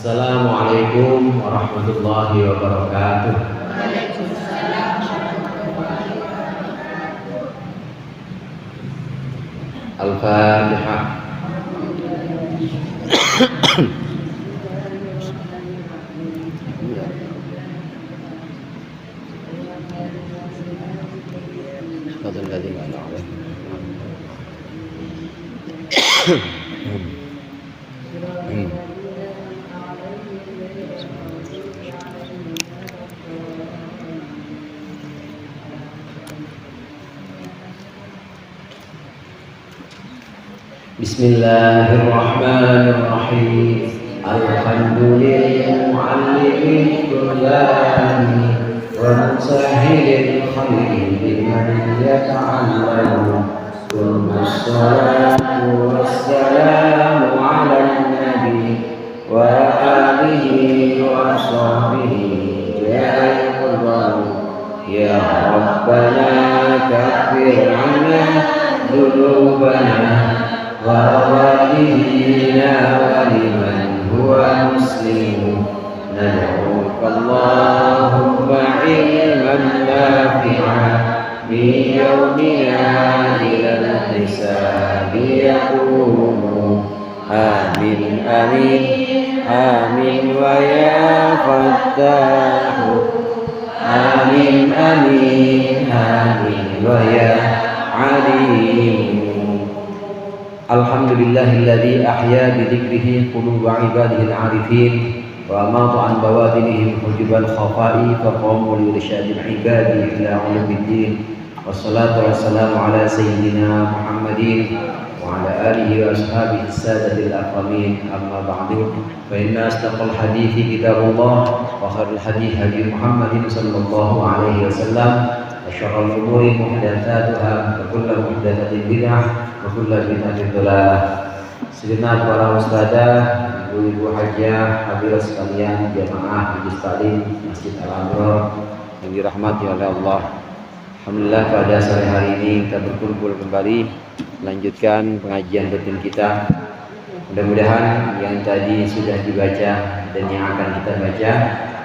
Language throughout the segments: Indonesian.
Assalamualaikum warahmatullahi wabarakatuh. Al-Fatihah. Bismillahirrahmanirrahim. Alhamdulillahil mu'allimil qur'ani wa musahhilil khairi liman yata'allamu. Wassalatu wassalamu ala nabi wa alihi wa sahbihi ya Rabbana kaffir 'anna dhunubana ووالدينا ولمن هو مسلم ندعوك اللهم علما نافعا من يومنا إلى الحساب يقوم آمين آمين آمين ويا فتاح آمين آمين آمين ويا عليم. Alhamdulillahilladzi ahya bidzikrihi quluba ibadihi al-arifin wa amata an bawadinihim hujuban khafa'i fa qamu li irsyadil ibadi ila ulumiddin. Wassalatu wassalamu ala sayyidina Muhammadin wa ala alihi wa ashabihi as-sadatil akramin. Amma ba'du, fa inna asdaqal hadithi kitabullah wa khairul hadithi hadi Muhammadin sallallahu alaihi wasallam wa syarrul umuri muhdatsatuha wa kullu muhdatsatin bid'ah wa kullu bid'atin dhalalah. Segenap para ustadzah, ibu-ibu hajah, hadirin sekalian, jamaah Majelis Taklim Masjid Al-Anwar yang dirahmati oleh Allah. Alhamdulillah pada sore hari ini kita berkumpul kembali melanjutkan pengajian rutin kita. Mudah-mudahan yang tadi sudah dibaca dan yang akan kita baca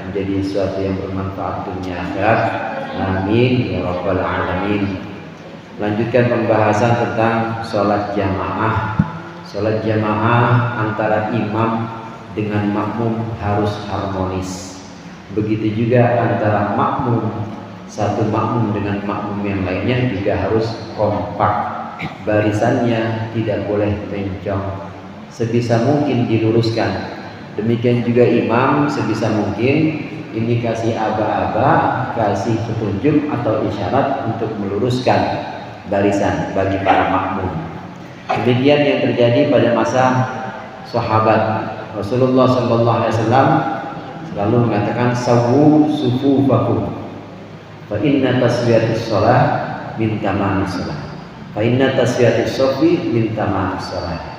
menjadi sesuatu yang bermanfaat dunia akhirat. Amin ya rabbal alamin. Lanjutkan pembahasan tentang sholat jamaah. Sholat jamaah antara imam dengan makmum harus harmonis. Begitu juga antara makmum, satu makmum dengan makmum yang lainnya juga harus kompak. Barisannya tidak boleh mencong, sebisa mungkin diluruskan. Demikian juga imam sebisa mungkin ini kasih aba-aba, kasih petunjuk atau isyarat untuk meluruskan barisan bagi para makmum. Demikian yang terjadi pada masa sahabat. Rasulullah SAW selalu mengatakan sawu sufufakum fa inna taswiyatis shalah min tamamis shalah fa inna taswiyatis shafi min tamamis shalah.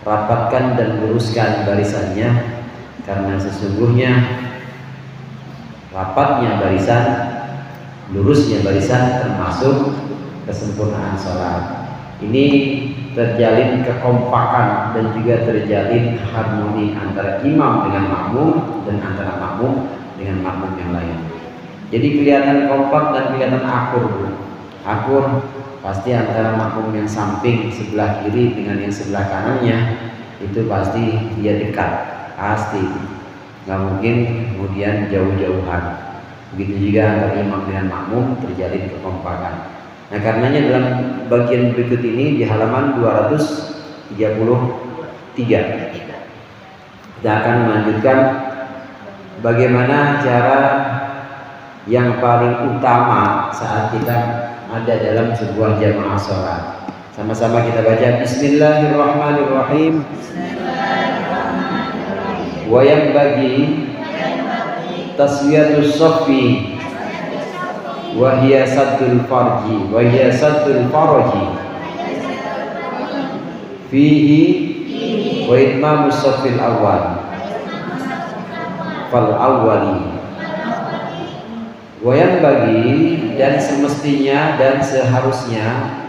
Rapatkan dan luruskan barisannya, karena sesungguhnya rapatnya barisan, lurusnya barisan termasuk kesempurnaan sholat. Ini terjalin kekompakan dan juga terjalin harmoni antara imam dengan makmum dan antara makmum dengan makmum yang lain. Jadi kelihatan kompak dan kelihatan akur. Akur pasti antara makmum yang samping sebelah kiri dengan yang sebelah kanannya itu pasti dia dekat, pasti nggak mungkin kemudian jauh-jauhan. Begitu juga antara imam dengan makmum terjalin kekompakan. Nah, karenanya dalam bagian berikut ini di halaman 233 kita akan melanjutkan bagaimana cara yang paling utama saat kita ada dalam sebuah jamaah sholat. Sama-sama kita baca Bismillahirrahmanirrahim. Wa yanbaghi taswiyatus shaffi wa hiya saddul farji wa hiya saddul farji fihi wa itmamus shaffil awwal fal awwali. Wa yanbaghi, dan semestinya dan seharusnya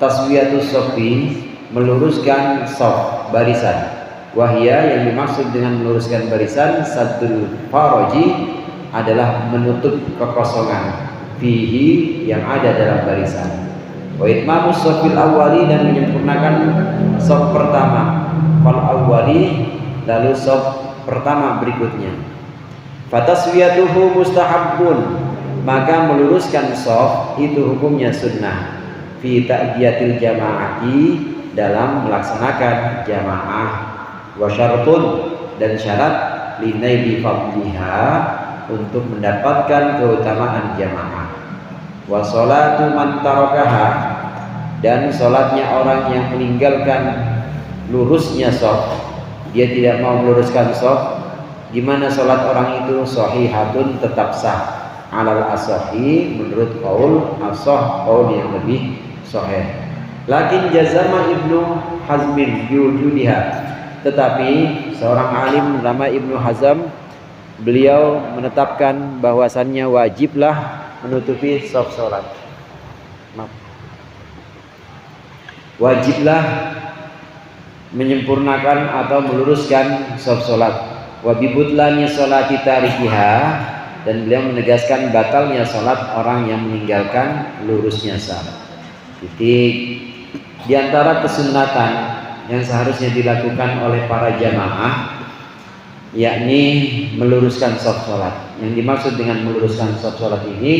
taswiyatus shaffi, meluruskan shaf barisan, Wahya yang dimaksud dengan meluruskan barisan saddul faraji adalah menutup kekosongan fihi yang ada dalam barisan. Wa itmamus shafil awwali dan menyempurnakan shaf pertama fal awwali lalu shaf pertama berikutnya. Fataswiyatuhu mustahabbun, maka meluruskan shaf itu hukumnya sunnah fi ta'diyatil jamaati dalam melaksanakan jamaah. Wa syartun dan syarat linaili fadliha untuk mendapatkan keutamaan jamaah. Wa sholatu man tarakaha dan sholatnya orang yang meninggalkan lurusnya shaf, dia tidak mau meluruskan shaf. Gimana sholat orang itu? Shahihatun, tetap sah. Alal asahi, menurut qaul asah, qaul yang lebih sahih. Lakin jazama Ibnu Hazmin biwujudiha, tetapi seorang alim bernama Ibnu Hazm, beliau menetapkan bahwasannya wajiblah menutupi shaf salat. Wajiblah menyempurnakan atau meluruskan shaf salat. Wa bibutlani sholati tarikiha, dan beliau menegaskan batalnya salat orang yang meninggalkan lurusnya shaf. Titik. Di antara kesunatan yang seharusnya dilakukan oleh para jamaah yakni meluruskan shaf salat. Yang dimaksud dengan meluruskan shaf salat ini,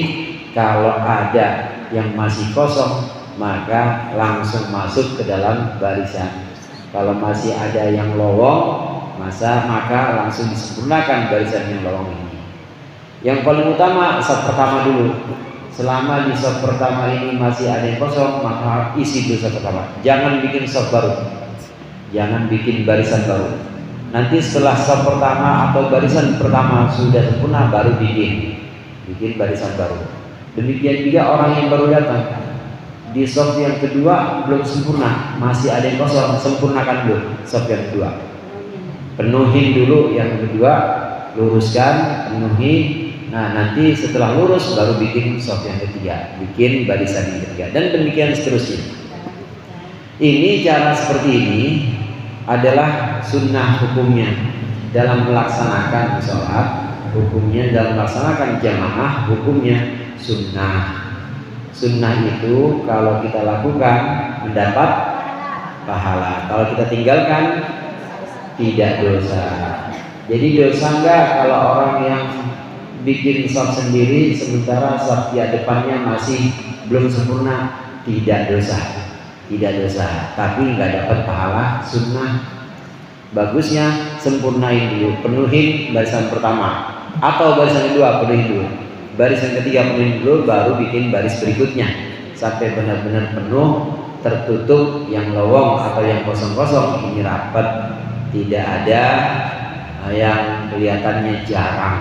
kalau ada yang masih kosong maka langsung masuk ke dalam barisan. Kalau masih ada yang lowong maka langsung disempurnakan barisan yang lowong ini. Yang paling utama shaf pertama dulu. Selama di shaf pertama ini masih ada yang kosong, maka isi dulu shaf pertama. Jangan bikin shaf baru. Jangan bikin barisan baru. Nanti setelah shaf pertama atau barisan pertama sudah sempurna, baru bikin barisan baru. Demikian juga orang yang baru datang di shaf yang kedua belum sempurna, masih ada yang kosong, sempurnakan dulu shaf yang kedua. Penuhin dulu yang kedua, luruskan, penuhi. Nah, nanti setelah lurus baru bikin shaf yang ketiga, bikin barisan yang ketiga, dan demikian seterusnya. Ini cara seperti ini adalah sunnah hukumnya dalam melaksanakan sholat, hukumnya dalam melaksanakan jamaah, hukumnya sunnah. Sunnah itu kalau kita lakukan mendapat pahala, kalau kita tinggalkan tidak dosa. Jadi dosa enggak kalau orang yang bikin shaf sendiri sementara shaf di depannya masih belum sempurna? Tidak dosa. Tidak dosa, tapi nggak dapat pahala sunnah. Bagusnya sempurnain dulu, penuhin barisan pertama, atau barisan kedua penuhin dulu, barisan ketiga penuhin dulu, baru bikin baris berikutnya sampai benar-benar penuh, tertutup yang lowong atau yang kosong-kosong ini rapat, tidak ada yang kelihatannya jarang.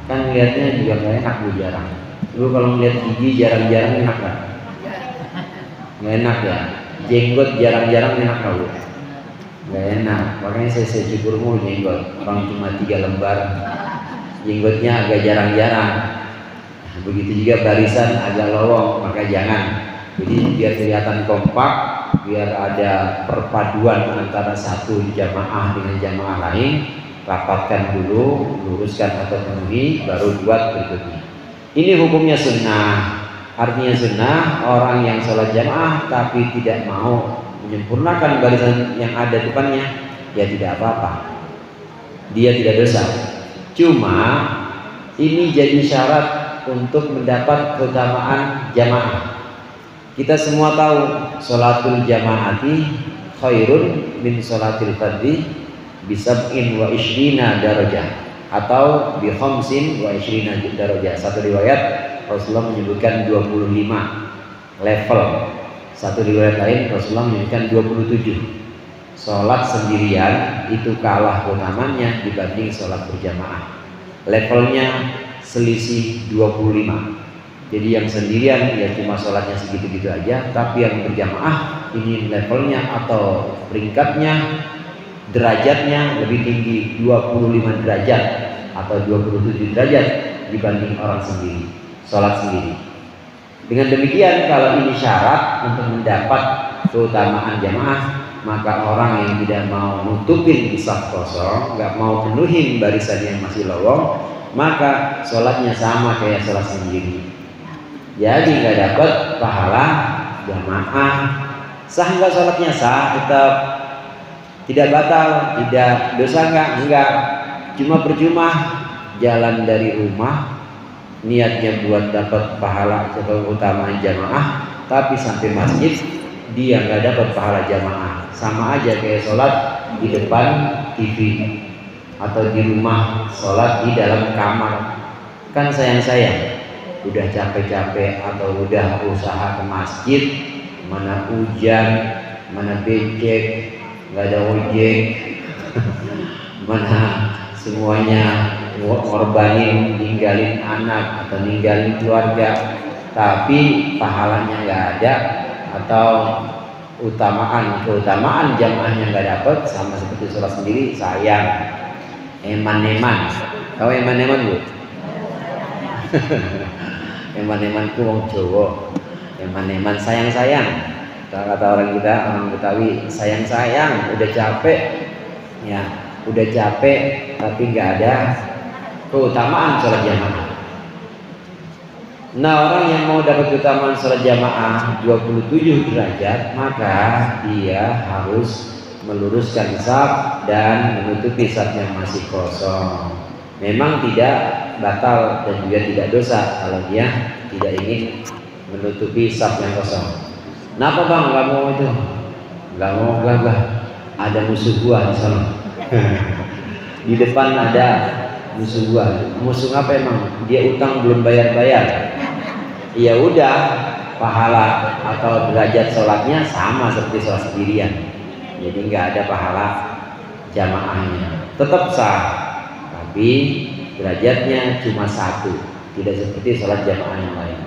Kan lihatnya juga nggak enak bu, jarang. Lu kalau melihat gigi jarang-jarang enak kan? Nggak enak ya. Jenggot jarang-jarang enak nggak bu? Nggak enak. Makanya saya cukur mulu jenggot. Orang cuma 3 lembar, jenggotnya agak jarang-jarang. Begitu juga barisan agak lowong, maka jangan. Jadi biar kelihatan kompak, biar ada perpaduan antara satu jamaah dengan jamaah lain, rapatkan dulu, luruskan atau penuhi, baru buat berikutnya. Ini hukumnya sunnah. Artinya sunnah, orang yang sholat jamaah tapi tidak mau menyempurnakan barisan yang ada depannya, ya tidak apa-apa, dia tidak dosa. Cuma ini jadi syarat untuk mendapat keutamaan jamaah. Kita semua tahu sholatul jamaati khairun min sholatil fardhi bisab'in wa ishrina darajah atau bi khamsin wa ishrina darajah. Satu riwayat Rasulullah menyebutkan 25 level, satu riwayat lain Rasulullah menyebutkan 27. Sholat sendirian itu kalah utamanya dibanding sholat berjamaah. Levelnya selisih 25. Jadi yang sendirian ya cuma sholatnya segitu-gitu aja, tapi yang berjamaah ini levelnya atau peringkatnya, derajatnya lebih tinggi, 25 derajat atau 27 derajat dibanding orang sendiri, sholat sendiri. Dengan demikian, kalau ini syarat untuk mendapat keutamaan jamaah, maka orang yang tidak mau nutupin saf kosong, nggak mau penuhin barisan yang masih lowong, maka sholatnya sama kayak sholat sendiri. Jadi nggak dapat pahala jamaah. Sah nggak sholatnya? Sah, tetap. Tidak batal, tidak dosa enggak. Cuma percuma jalan dari rumah niatnya buat dapat pahala atau keutamaan jamaah, tapi sampai masjid dia nggak dapat pahala jamaah. Sama aja kayak sholat di depan TV atau di rumah sholat di dalam kamar. Kan sayang-sayang, udah capek-capek atau udah usaha ke masjid, mana hujan, mana becek, nggak ada ojek, mana semuanya ngorbanin, ninggalin anak atau ninggalin keluarga, tapi pahalanya nggak ada atau keutamaan jamaahnya nggak dapat, sama seperti sholat sendiri. Sayang, eman-eman. Tahu eman-eman bu? Eman-eman ku wong Jawa. Eman-eman sayang-sayang. Kalau kata orang kita, orang Betawi, sayang-sayang, udah capek, ya, udah capek, tapi nggak ada keutamaan sholat jamaah. Nah, orang yang mau dapat keutamaan sholat jamaah 27 derajat, maka dia harus meluruskan saf dan menutupi saf yang masih kosong. Memang tidak batal dan juga tidak dosa kalau dia tidak ingin menutupi saf yang kosong. Kenapa bang nggak mau itu? Nggak mau, gagah. Ada musuh gua di sana. Di depan ada musuh gua. Musuh apa emang? Dia utang belum bayar-bayar. Ya udah, pahala atau derajat sholatnya sama seperti sholat sendirian. Jadi nggak ada pahala jamaahnya. Tetap sah, tapi derajatnya cuma satu, tidak seperti sholat jamaah yang lain.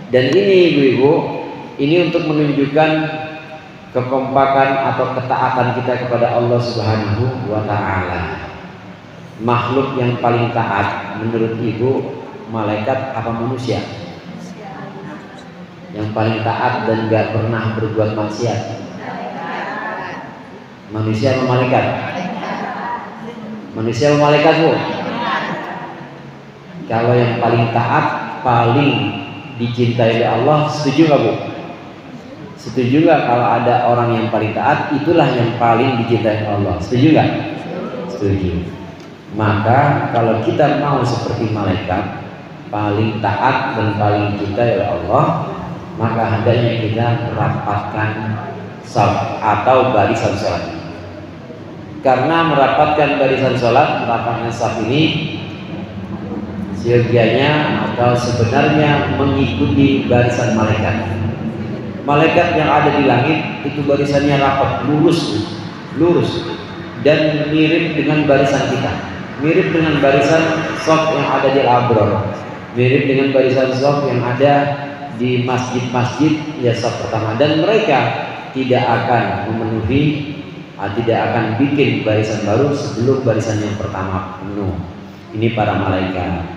Dan ini ibu-ibu, ini untuk menunjukkan kekompakan atau ketaatan kita kepada Allah Subhanahu wa Ta'ala. Makhluk yang paling taat menurut ibu, malaikat apa manusia? Yang paling taat dan gak pernah berbuat maksiat? Manusia atau malaikat? Manusia atau malaikat bu? Kalau yang paling taat, paling dicintai oleh Allah, setuju gak bu? Setuju gak kalau ada orang yang paling taat, itulah yang paling dicintai oleh Allah? Setuju gak? Setuju. Maka kalau kita mau seperti malaikat, paling taat dan paling dicintai oleh Allah, maka hendaknya kita merapatkan saf atau barisan sholat. Karena merapatkan barisan sholat, merapatkan saf ini seyogianya atau sebenarnya mengikuti barisan malaikat. Malaikat yang ada di langit itu barisannya rapat, lurus dan mirip dengan barisan kita, mirip dengan barisan shaf yang ada di Al-Abror, mirip dengan barisan shaf yang ada di masjid-masjid ya shaf pertama. Dan mereka tidak akan memenuhi, tidak akan bikin barisan baru sebelum barisan yang pertama penuh. Ini para malaikat.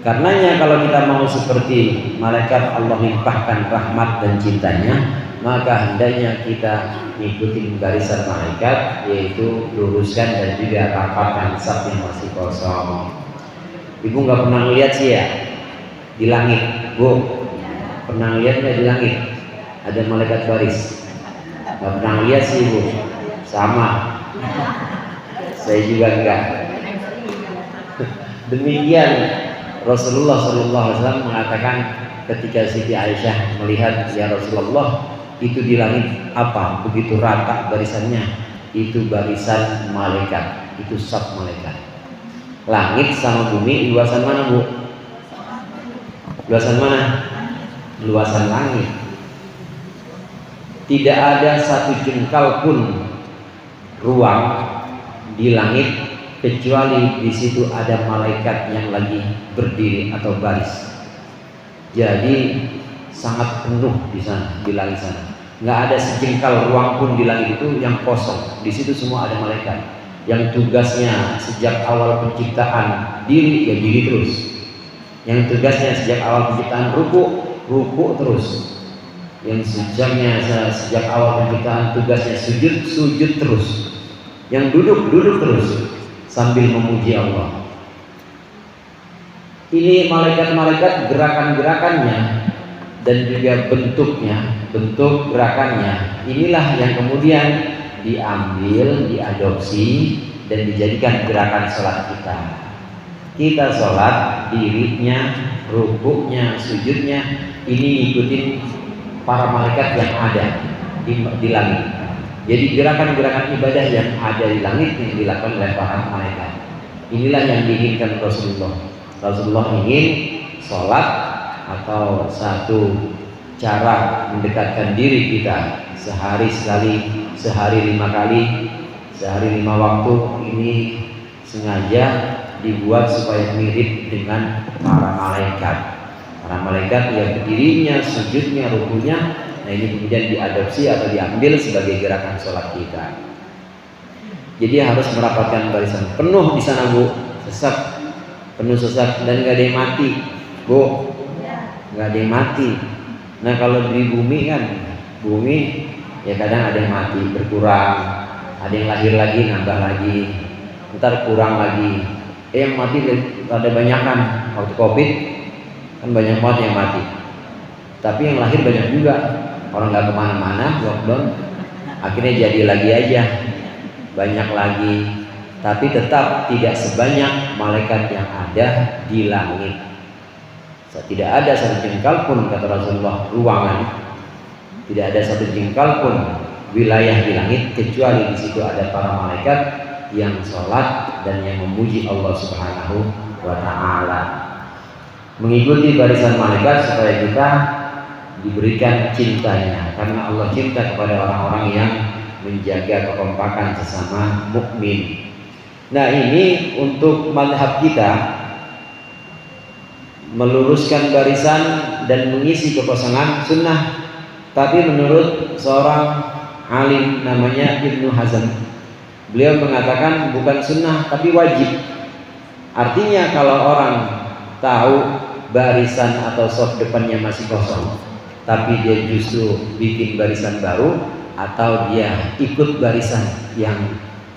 Karenanya kalau kita mau seperti malaikat Allah limpahkan rahmat dan cintanya, maka hendaknya kita mengikuti barisan malaikat, yaitu luruskan dan juga rapatkan saf yang masih kosong. Ibu nggak pernah lihat sih ya di langit, bu? Pernah lihat nggak di langit ada malaikat baris? Nggak pernah lihat sih bu. Sama, saya juga enggak. Demikian Rasulullah SAW mengatakan ketika Siti Aisyah melihat, ya Rasulullah, itu di langit apa? Begitu rata barisannya, itu barisan malaikat, itu saf malaikat. Langit sama bumi luasan mana bu? Luasan mana? Luasan langit. Tidak ada satu jengkal pun ruang di langit kecuali di situ ada malaikat yang lagi berdiri atau baris. Jadi sangat penuh di sana, di langit sana. Nggak ada sejengkal ruang pun di langit itu yang kosong. Di situ semua ada malaikat yang tugasnya sejak awal penciptaan diri, ya diri terus. Yang tugasnya sejak awal penciptaan ruku terus. yang sejak awal penciptaan tugasnya sujud terus, yang duduk terus sambil memuji Allah. Ini malaikat-malaikat gerakan-gerakannya dan juga bentuk gerakannya inilah yang kemudian diambil, diadopsi dan dijadikan gerakan sholat kita. Kita sholat, dirinya, rukuknya, sujudnya ini ngikutin para malaikat yang ada di langit. Jadi gerakan-gerakan ibadah yang ada di langit yang dilakukan oleh para malaikat. Inilah yang diinginkan Rasulullah. Rasulullah ingin sholat atau satu cara mendekatkan diri kita sehari sekali, sehari 5 kali, sehari 5 waktu ini sengaja dibuat supaya mirip dengan para malaikat. Para malaikat yang berdirinya, sujudnya, rukunya, nah ini kemudian diadopsi atau diambil sebagai gerakan sholat kita. Jadi harus merapatkan barisan penuh di sana, Bu. Penuh sesak dan nggak ada yang mati, Bu. Nggak ada yang mati. Nah kalau di bumi kan, bumi ya kadang ada yang mati berkurang, ada yang lahir lagi nambah lagi, ntar kurang lagi. Yang mati ada banyak kan, waktu COVID kan banyak banget yang mati. Tapi yang lahir banyak juga, orang nggak kemana-mana, lockdown, akhirnya jadi lagi aja, banyak lagi. Tapi tetap tidak sebanyak malaikat yang ada di langit. Tidak ada satu jengkal pun, kata Rasulullah, ruangan, tidak ada satu jengkal pun wilayah di langit kecuali di situ ada para malaikat yang sholat dan yang memuji Allah Subhanahu wa Ta'ala. Mengikuti barisan malaikat supaya kita diberikan cintanya, karena Allah cinta kepada orang-orang yang menjaga kekompakan sesama mukmin. Nah ini untuk mazhab kita, meluruskan barisan dan mengisi kekosongan sunnah. Tapi menurut seorang alim namanya Ibnu Hazm, beliau mengatakan bukan sunnah tapi wajib. Artinya kalau orang tahu barisan atau saf depannya masih kosong, tapi dia justru bikin barisan baru, atau dia ikut barisan yang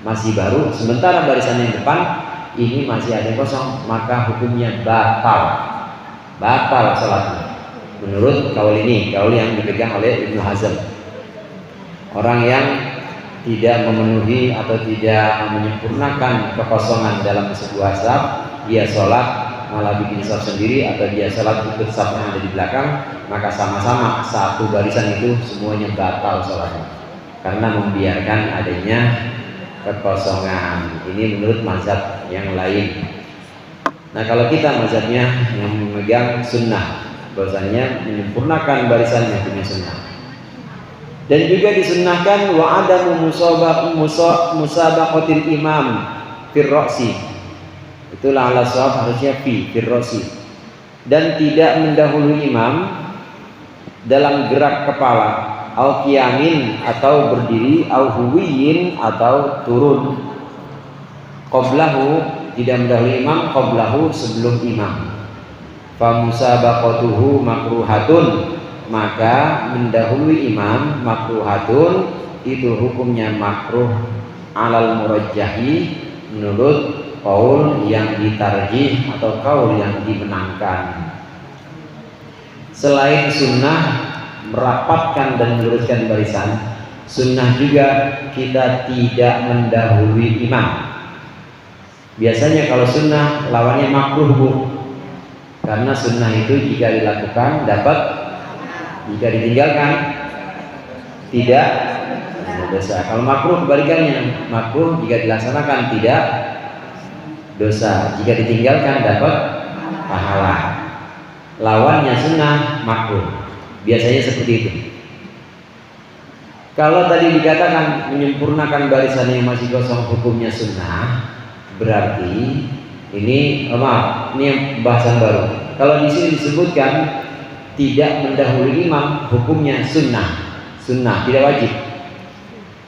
masih baru, sementara barisan yang depan ini masih ada kosong, maka hukumnya batal salatnya. Menurut kaul ini, kaul yang dipegang oleh Ibnu Hazm. Orang yang tidak memenuhi atau tidak menyempurnakan kekosongan dalam sebuah saf, dia sholat malah bikin saf sendiri, atau dia sholat ikut saf yang ada di belakang, maka sama-sama satu barisan itu semuanya batal sholatnya, karena membiarkan adanya kekosongan. Ini menurut mazhab yang lain. Nah kalau kita mazhabnya yang memegang sunnah, bahwasanya menyempurnakan barisannya punya sunnah. Dan juga disunnahkan wa adamu musabaqatil imam firrosi. Itulah ala shawab, harusnya firrosi. Dan tidak mendahului imam dalam gerak kepala, au qiyamin atau berdiri, au huwiyin atau turun. Qablahu, tidak mendahului imam, qablahu sebelum imam. Fa musabaqatuhu makruhatun, maka mendahului imam makruhatun, itu hukumnya makruh alal murajjahi, menurut qaul yang ditarjih atau qaul yang dimenangkan. Selain sunnah merapatkan dan meluruskan barisan, sunnah juga kita tidak mendahului imam. Biasanya kalau sunnah lawannya makruh, Bu. Karena sunnah itu jika dilakukan dapat, jika ditinggalkan tidak dosa. Kalau makruh kebalikannya, makruh jika dilaksanakan tidak dosa, jika ditinggalkan dapat pahala. Lawannya sunnah makruh. Biasanya seperti itu. Kalau tadi dikatakan menyempurnakan barisan yang masih kosong hukumnya sunnah, berarti ini yang bahasan baru. Kalau di sini disebutkan tidak mendahului imam, hukumnya sunnah, tidak wajib.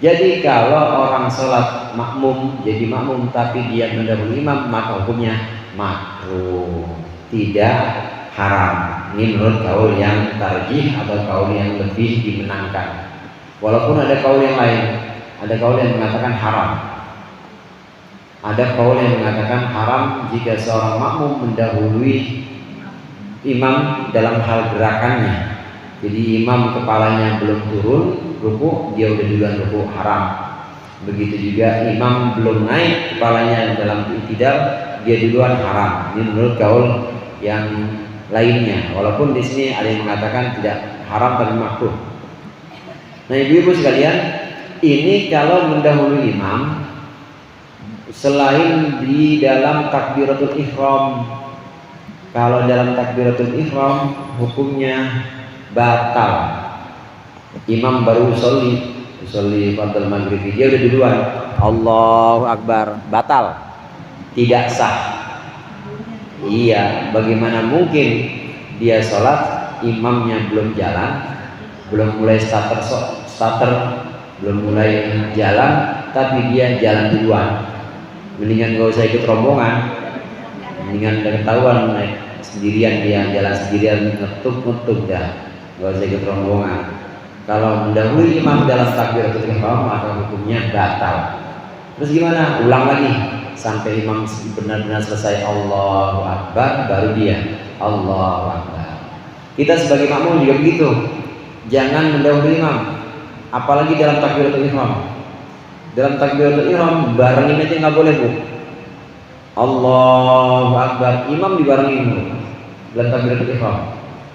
Jadi kalau orang sholat makmum jadi makmum tapi dia mendahului imam, maka hukumnya makruh, tidak haram. Ini menurut kaul yang tarjih atau kaul yang lebih dimenangkan. Walaupun ada kaul yang lain, ada kaul yang mengatakan haram. Ada kaul yang mengatakan haram jika seorang makmum mendahului imam dalam hal gerakannya. Jadi imam kepalanya belum turun ruku, dia udah duluan ruku, haram. Begitu juga imam belum naik kepalanya dalam i'tidal, dia duluan, haram. Ini menurut kaul yang lainnya. Walaupun di sini ada yang mengatakan tidak haram tapi makruh. Nah, ibu-ibu sekalian, ini kalau mendahului imam selain di dalam takbiratul ihram. Kalau dalam takbiratul ihram hukumnya batal. Imam baru usolli fardhu maghrib, dia udah duluan, Allahu Akbar, batal, tidak sah. Iya, bagaimana mungkin dia sholat, imamnya belum jalan, belum mulai starter, belum mulai jalan, tapi dia jalan duluan. Mendingan gak usah ikut rombongan, mendingan udah ketahuan naik sendirian, dia jalan sendirian, ngetuk dah, gak usah ikut rombongan. Kalau mendahului imam dalam takbiratul ihram maka hukumnya batal. Terus gimana? Ulang lagi sampai imam benar-benar selesai Allahu Akbar, baru dia Allahu Akbar. Kita sebagai makmum juga begitu. Jangan mendahului imam, apalagi dalam takbiratul ihram. Dalam takbiratul ihram barengin aja nggak boleh, Bu. Allahu Akbar, imam dibarengin, Bu. Dalam takbiratul ihram,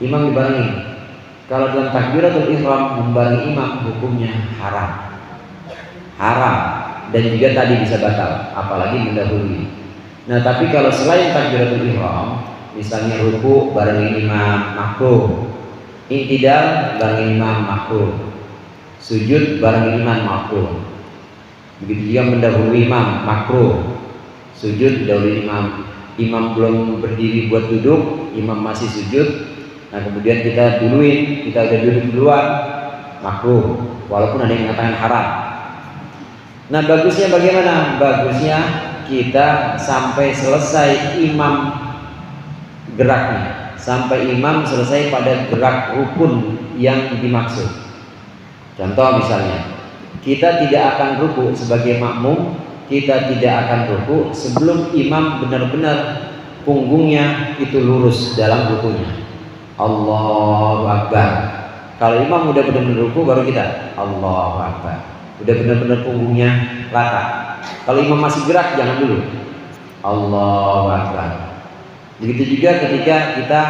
imam dibarengin. Kalau dalam takbiratul ihram membarengi imam hukumnya haram. Haram, dan juga tadi bisa batal, apalagi mendahului. Nah, tapi kalau selain takbiratul ihram, misalnya ruku barengin imam, makruh. I'tidal barengin imam, makruh. Sujud barengin imam, makruh. Begitu juga mendahului imam, makruh. Sujud dahului imam. Imam belum berdiri buat duduk, imam masih sujud. Nah, kemudian kita duluin, kita udah duduk duluan, makruh. Walaupun ada yang mengatakan haram. Nah, bagusnya bagaimana? Bagusnya kita sampai selesai imam geraknya, sampai imam selesai pada gerak rukun yang dimaksud. Contoh misalnya, kita tidak akan ruku sebagai makmum, kita tidak akan ruku sebelum imam benar-benar punggungnya itu lurus dalam rukunya. Allahu Akbar. Kalau imam udah benar-benar ruku baru kita Allahu Akbar. Udah benar-benar punggungnya rata. Kalau imam masih gerak jangan dulu Allahu Akbar. Begitu juga ketika kita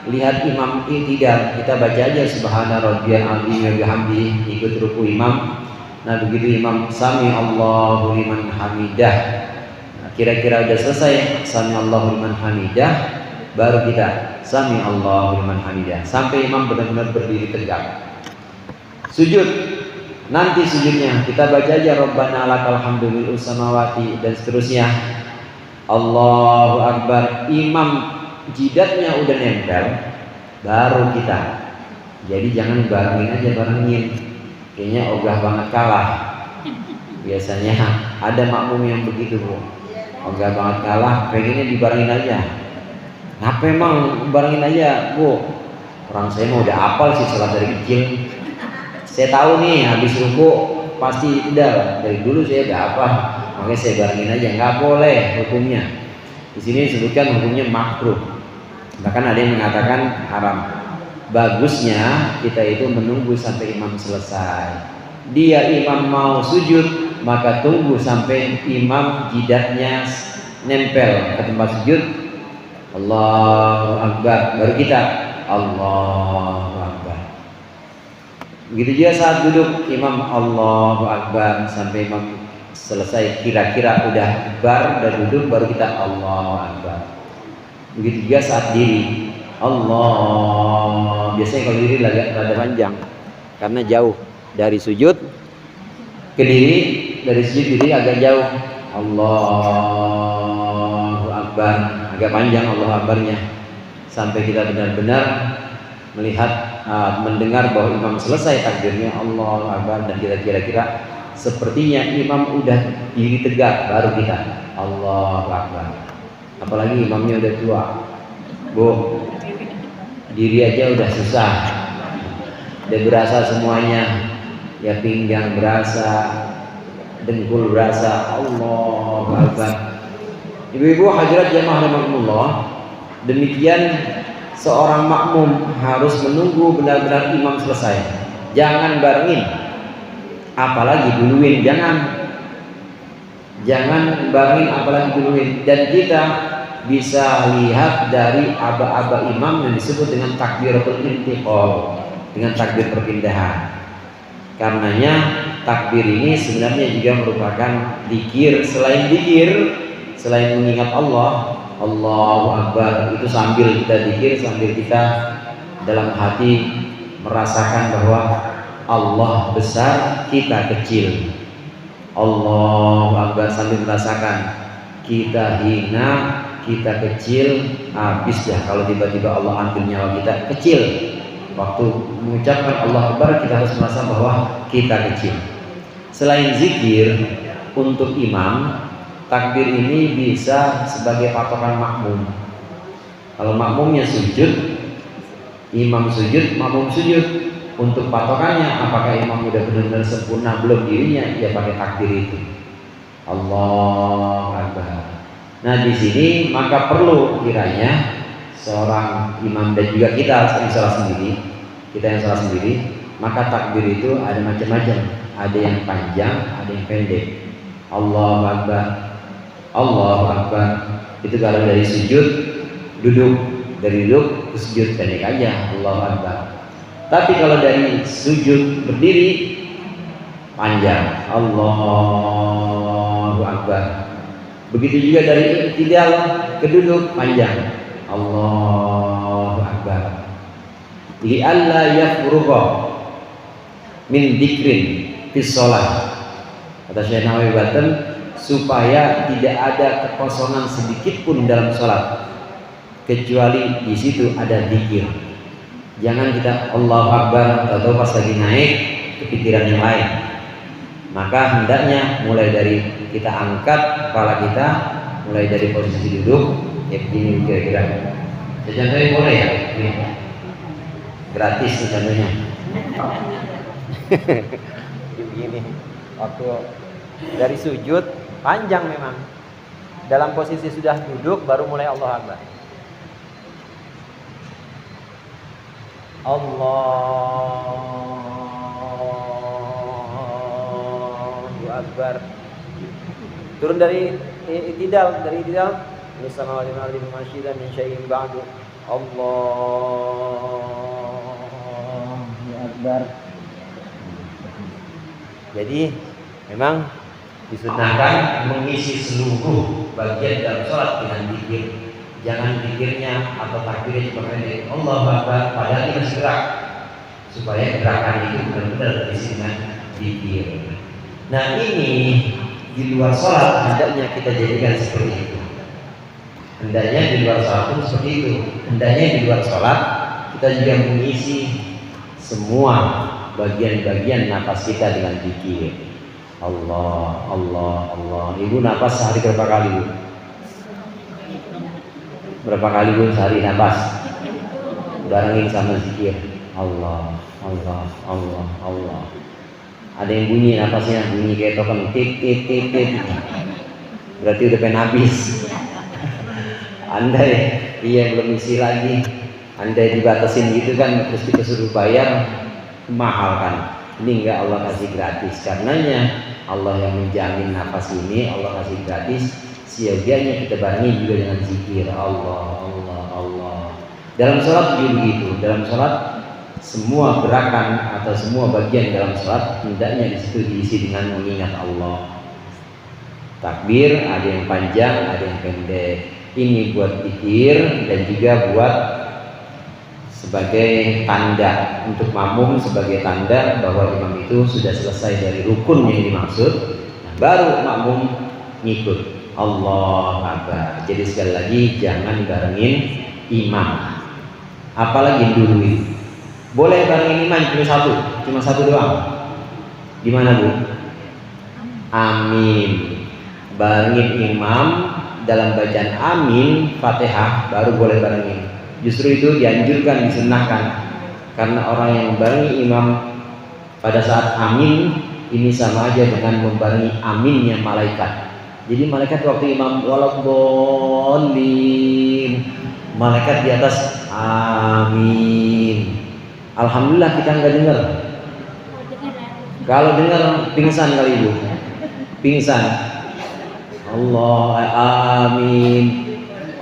lihat imam i'tidal, kita baca aja subhana rabbiyal azim wa bihamdihi, ikut ruku imam. Nah, begitu imam sami Allahu liman hamidah, nah, kira-kira udah selesai sami Allahu liman hamidah, baru kita sami Allahu liman hamidah sampai imam benar-benar berdiri tegak. Sujud, nanti sujudnya kita baca aja Rabbana lakal hamdu mil'us samawati dan seterusnya. Allahu Akbar, imam jidatnya udah nempel, baru kita. Jadi jangan barengin, kayaknya ogah banget kalah. Biasanya ada makmum yang begitu, Bu, ogah banget kalah, pengennya dibarengin aja. Kenapa emang barengin aja, Bu? Orang saya mau udah hafal sih sholat dari kecil. Saya tahu nih habis ruku pasti udah dari dulu saya udah hafal. Makanya saya barengin aja, nggak boleh hukumnya. Di sini disebutkan hukumnya makruh. Bahkan ada yang mengatakan haram. Bagusnya kita itu menunggu sampai imam selesai. Dia imam mau sujud, maka tunggu sampai imam jidatnya nempel ke tempat sujud. Allahu Akbar, baru kita Allahu Akbar. Begitu juga saat duduk imam Allahu Akbar sampai imam selesai, kira-kira udah bar dan duduk, baru kita Allahu Akbar. Begitu juga saat diri Allah. Biasanya kalau diri rada panjang karena jauh dari sujud ke diri, dari sujud diri agak jauh. Allahu Akbar, agak panjang Allahu Akbarnya sampai kita benar-benar melihat, mendengar bahwa imam selesai takbirnya Allahu Akbar, dan kita kira-kira sepertinya imam udah diri tegak, baru kita Allahu Akbar. Apalagi imamnya udah tua, Bu, diri aja udah susah, udah berasa semuanya, ya pinggang berasa, dengkul berasa. Allahu Akbar. Ibu-ibu hadirat jamaah rahimakumullah, demikian seorang makmum harus menunggu benar-benar imam selesai, jangan barengin, apalagi duluin, jangan barengin apalagi duluin. Dan kita bisa lihat dari aba-aba imam yang disebut dengan takbiratul intiqal, dengan takbir perpindahan. Karenanya takbir ini sebenarnya juga merupakan zikir. Selain mengingat Allah, Allahu Akbar, itu sambil kita zikir, sambil kita dalam hati merasakan bahwa Allah besar, kita kecil. Allahu Akbar, sambil merasakan kita hina, kita kecil. Habis dah kalau tiba-tiba Allah ambil nyawa kita, kecil. Waktu mengucapkan Allah Akbar, kita harus merasa bahwa kita kecil. Selain zikir, untuk imam, takbir ini bisa sebagai patokan makmum. Kalau makmumnya sujud, imam sujud, makmum sujud. Untuk patokannya, apakah imam sudah benar-benar sempurna belum dirinya, ya pakai takbir itu. Allahu Akbar. Nah, di sini maka perlu kiranya seorang imam dan juga kita yang salah sendiri, maka takbir itu ada macam-macam. Ada yang panjang, ada yang pendek. Allahu Akbar, Allahu Akbar. Itu kalau dari sujud, duduk, dari duduk ke sujud pendek aja, Allahu Akbar. Tapi kalau dari sujud berdiri, panjang, Allahu Akbar. Begitu juga dari i'tidal ke duduk, panjang, Allahu Akbar. Li'alla yafrugha min dzikrin fis shalah. Kata Syekh Nawawi Baten, supaya tidak ada kekosongan sedikit pun dalam sholat, kecuali di situ ada zikir. Jangan kita Allahu Akbar atau pas lagi naik kepikiran yang lain. Maka hendaknya mulai dari kita angkat kepala kita, mulai dari posisi duduk, ya begini kira-kira. Contohnya boleh ya? Ini. Gratis nih contohnya. Begini. Waktu dari sujud panjang memang. Dalam posisi sudah duduk baru mulai Allah Akbar. Allahu Akbar. Turun dari i'tidal, bersama wali masyidan min syai'in ba'du. Allahu Akbar. Jadi memang disunahkan mengisi seluruh bagian dalam sholat dengan zikir. Jangan zikirnya atau takbirnya cuma pendek Allahu Akbar padahal kita gerak, supaya gerakan itu benar-benar terisi dengan zikir. Nah, ini di luar sholat hendaknya kita jadikan seperti itu. Hendaknya di luar sholat pun seperti itu. Hendaknya di luar sholat kita juga mengisi semua bagian-bagian napas kita dengan zikir. Allah, Allah, Allah. Ibu napas sehari berapa kali, Bu? Berapa kali, Bu, sehari napas? Barengin sama zikir. Allah, Allah, Allah, Allah. Ada yang bunyi napasnya, bunyi kayak token tit tit tit tit. Berarti udah pengen habis. Andai iya belum isi lagi, andai dibatasin gitu kan, terus kita suruh bayar, mahal kan. Ini enggak, Allah kasih gratis. Karenanya Allah yang menjamin nafas ini, Allah kasih gratis. Siagianya kita barengi juga dengan zikir. Allah, Allah, Allah. Dalam sholat juga begitu. Dalam sholat semua gerakan atau semua bagian dalam sholat hendaknya disitu diisi dengan mengingat Allah. Takbir ada yang panjang, ada yang pendek. Ini buat zikir dan juga buat sebagai tanda untuk makmum, sebagai tanda bahwa imam itu sudah selesai dari rukun yang dimaksud. Nah, baru makmum ngikut. Allah Akbar. Jadi sekali lagi jangan barengin imam. Apalagi duluin. Boleh barengin imam cuma satu doang. Gimana, Bu? Amin. Barengin imam dalam bacaan amin Fatihah baru boleh barengin. Justru itu dianjurkan, disunahkan, karena orang yang membarengi imam pada saat amin ini sama aja dengan membarengi aminnya malaikat. Jadi malaikat waktu imam waladhdallin, malaikat di atas amin. Alhamdulillah kita nggak dengar. Kalau dengar pingsan kali ibu, pingsan. Allah amin.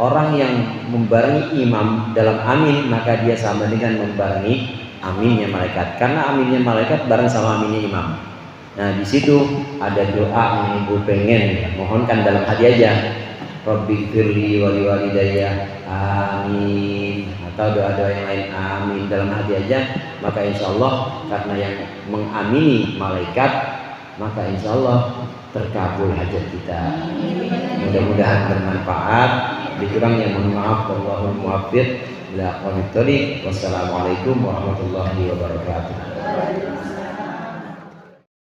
Orang yang membarengi imam dalam amin maka dia sama dengan membarengi aminnya malaikat, karena aminnya malaikat bareng sama aminnya imam. Nah di situ ada doa yang ibu pengen mohonkan dalam hati aja, Rabbi firli wali walidayya amin, atau doa-doa yang lain amin dalam hati aja, maka insya Allah karena yang mengamini malaikat maka insya Allah terkabul hajat kita. Mudah-mudahan bermanfaat. Dikurang yang mohon maaf. Wallahul muwaffiq ila aqwamit thoriq. Wassalamualaikum warahmatullahi wabarakatuh.